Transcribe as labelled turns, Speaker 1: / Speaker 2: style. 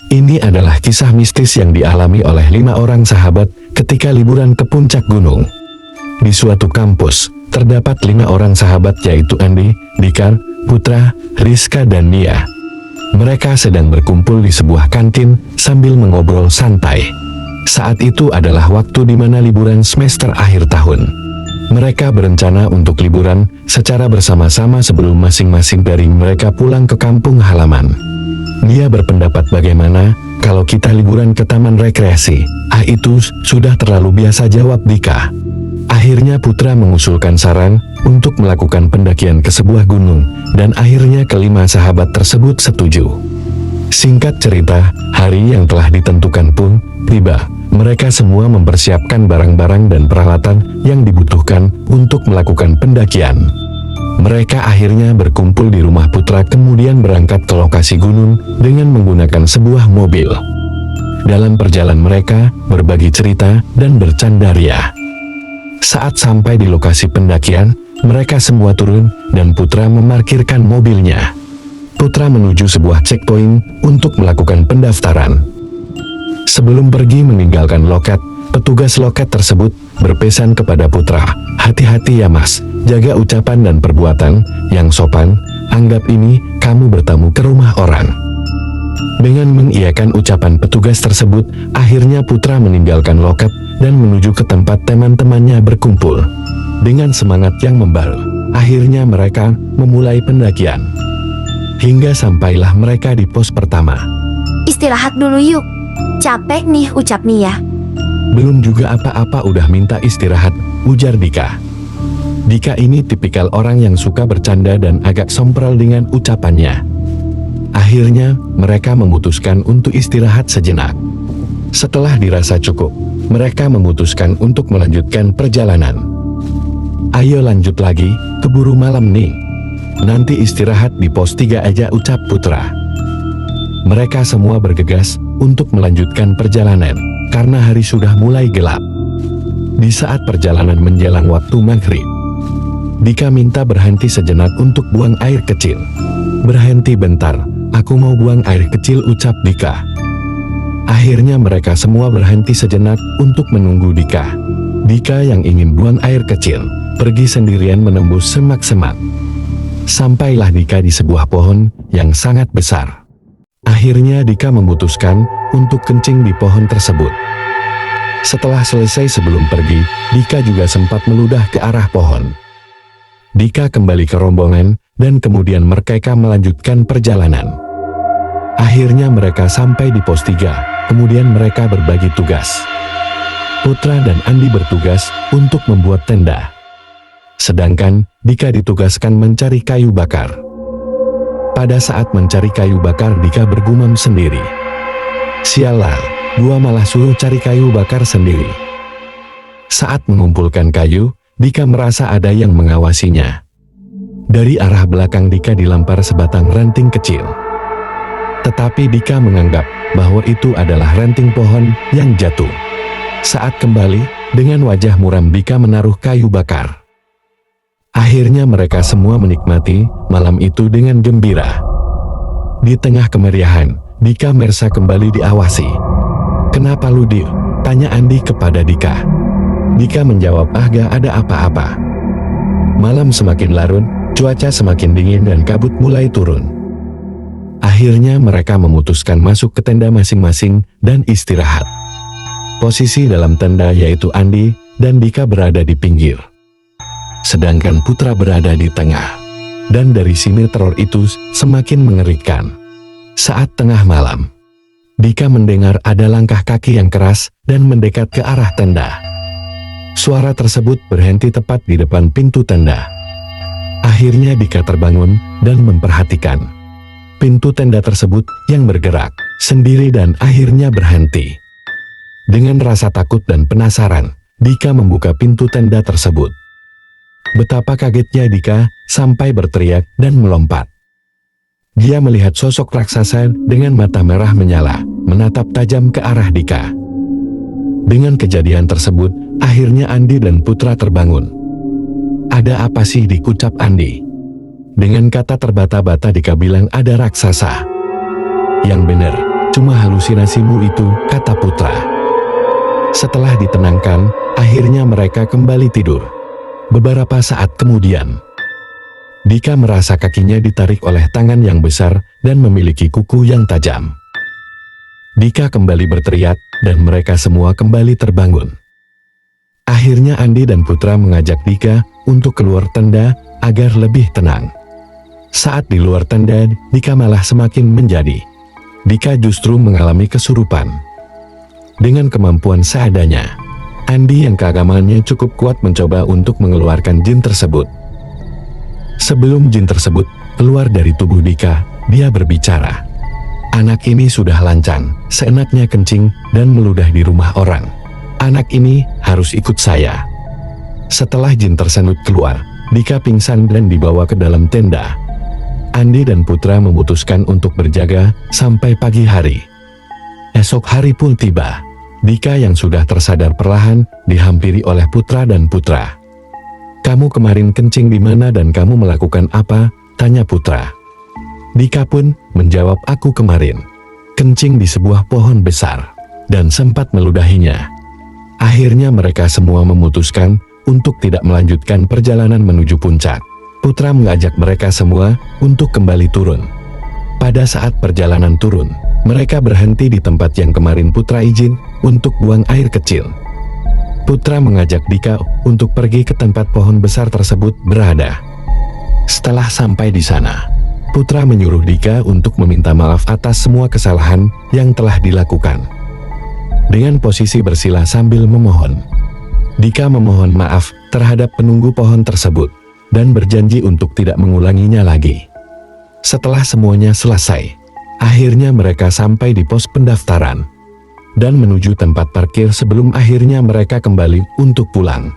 Speaker 1: Ini adalah kisah mistis yang dialami oleh 5 orang sahabat ketika liburan ke puncak gunung. Di suatu kampus, terdapat 5 orang sahabat yaitu Andi, Dika, Putra, Rizka dan Nia. Mereka sedang berkumpul di sebuah kantin sambil mengobrol santai. Saat itu adalah waktu di mana liburan semester akhir tahun. Mereka berencana untuk liburan secara bersama-sama sebelum masing-masing dari mereka pulang ke kampung halaman. Dia berpendapat bagaimana kalau kita liburan ke taman rekreasi. Itu sudah terlalu biasa, jawab Dika. Akhirnya Putra mengusulkan saran untuk melakukan pendakian ke sebuah gunung, dan akhirnya kelima sahabat tersebut setuju. Singkat cerita, hari yang telah ditentukan pun tiba. Mereka semua mempersiapkan barang-barang dan peralatan yang dibutuhkan untuk melakukan pendakian. Mereka akhirnya berkumpul di rumah Putra kemudian berangkat ke lokasi gunung dengan menggunakan sebuah mobil. Dalam perjalanan mereka berbagi cerita dan bercandaria. Saat sampai di lokasi pendakian, mereka semua turun dan Putra memarkirkan mobilnya. Putra menuju sebuah checkpoint untuk melakukan pendaftaran. Sebelum pergi meninggalkan loket, petugas loket tersebut berpesan kepada Putra, "Hati-hati ya mas, jaga ucapan dan perbuatan yang sopan, anggap ini kamu bertamu ke rumah orang." Dengan mengiyakan ucapan petugas tersebut, akhirnya Putra meninggalkan loket dan menuju ke tempat teman-temannya berkumpul. Dengan semangat yang membaru, akhirnya mereka memulai pendakian. Hingga sampailah mereka di pos pertama.
Speaker 2: Istirahat dulu yuk. Capek nih, ucap Nia.
Speaker 1: Belum juga apa-apa udah minta istirahat, ujar Dika. Dika ini tipikal orang yang suka bercanda dan agak sompral dengan ucapannya. Akhirnya, mereka memutuskan untuk istirahat sejenak. Setelah dirasa cukup, mereka memutuskan untuk melanjutkan perjalanan. "Ayo lanjut lagi, keburu malam nih. Nanti istirahat di pos 3 aja," ucap Putra. Mereka semua bergegas untuk melanjutkan perjalanan, karena hari sudah mulai gelap. Di saat perjalanan menjelang waktu maghrib, Dika minta berhenti sejenak untuk buang air kecil. "Berhenti bentar, aku mau buang air kecil," ucap Dika. Akhirnya mereka semua berhenti sejenak untuk menunggu Dika. Dika yang ingin buang air kecil, pergi sendirian menembus semak-semak. Sampailah Dika di sebuah pohon yang sangat besar. Akhirnya Dika memutuskan untuk kencing di pohon tersebut. Setelah selesai sebelum pergi, Dika juga sempat meludah ke arah pohon. Dika kembali ke rombongan dan kemudian mereka melanjutkan perjalanan. Akhirnya mereka sampai di pos 3, kemudian mereka berbagi tugas. Putra dan Andi bertugas untuk membuat tenda. Sedangkan Dika ditugaskan mencari kayu bakar. Pada saat mencari kayu bakar, Dika bergumam sendiri. "Sialah, gua malah suruh cari kayu bakar sendiri." Saat mengumpulkan kayu, Dika merasa ada yang mengawasinya. Dari arah belakang Dika dilampar sebatang ranting kecil. Tetapi Dika menganggap bahwa itu adalah ranting pohon yang jatuh. Saat kembali, dengan wajah muram Dika menaruh kayu bakar. Akhirnya mereka semua menikmati malam itu dengan gembira. Di tengah kemeriahan, Dika merasa kembali diawasi. "Kenapa lu, Dio?" tanya Andi kepada Dika. Dika menjawab, "Gak ada apa-apa." Malam semakin larut, cuaca semakin dingin dan kabut mulai turun. Akhirnya mereka memutuskan masuk ke tenda masing-masing dan istirahat. Posisi dalam tenda yaitu Andi dan Dika berada di pinggir, sedangkan Putra berada di tengah. Dan dari sini teror itu semakin mengerikan. Saat tengah malam, Dika mendengar ada langkah kaki yang keras dan mendekat ke arah tenda. Suara tersebut berhenti tepat di depan pintu tenda. Akhirnya Dika terbangun dan memperhatikan pintu tenda tersebut yang bergerak sendiri dan akhirnya berhenti. Dengan rasa takut dan penasaran, Dika membuka pintu tenda tersebut. Betapa kagetnya Dika sampai berteriak dan melompat. Dia melihat sosok raksasa dengan mata merah menyala, menatap tajam ke arah Dika. Dengan kejadian tersebut, akhirnya Andi dan Putra terbangun. "Ada apa sih?" dikucap Andi. Dengan kata terbata-bata Dika bilang, "Ada raksasa." "Yang benar, cuma halusinasimu itu, kata Putra. Setelah ditenangkan, akhirnya mereka kembali tidur. Beberapa saat kemudian, Dika merasa kakinya ditarik oleh tangan yang besar dan memiliki kuku yang tajam. Dika kembali berteriak dan mereka semua kembali terbangun. Akhirnya Andi dan Putra mengajak Dika untuk keluar tenda agar lebih tenang. Saat di luar tenda, Dika malah semakin menjadi. Dika justru mengalami kesurupan. Dengan kemampuan seadanya, Andi yang keagamannya cukup kuat mencoba untuk mengeluarkan jin tersebut. Sebelum jin tersebut keluar dari tubuh Dika, dia berbicara. Anak ini sudah lancang, seenaknya kencing dan meludah di rumah orang. Anak ini harus ikut saya. Setelah jin tersebut keluar, Dika pingsan dan dibawa ke dalam tenda. Andi dan Putra memutuskan untuk berjaga sampai pagi hari. Esok hari pun tiba. Dika yang sudah tersadar perlahan dihampiri oleh Putra dan Putra. "Kamu kemarin kencing di mana dan kamu melakukan apa?" tanya Putra. Dika pun menjawab, "Aku kemarin kencing di sebuah pohon besar dan sempat meludahinya." Akhirnya mereka semua memutuskan untuk tidak melanjutkan perjalanan menuju puncak. Putra mengajak mereka semua untuk kembali turun. Pada saat perjalanan turun, mereka berhenti di tempat yang kemarin Putra izin untuk buang air kecil. Putra mengajak Dika untuk pergi ke tempat pohon besar tersebut berada. Setelah sampai di sana, Putra menyuruh Dika untuk meminta maaf atas semua kesalahan yang telah dilakukan. Dengan posisi bersila sambil memohon, Dika memohon maaf terhadap penunggu pohon tersebut dan berjanji untuk tidak mengulanginya lagi. Setelah semuanya selesai, akhirnya mereka sampai di pos pendaftaran dan menuju tempat parkir sebelum akhirnya mereka kembali untuk pulang.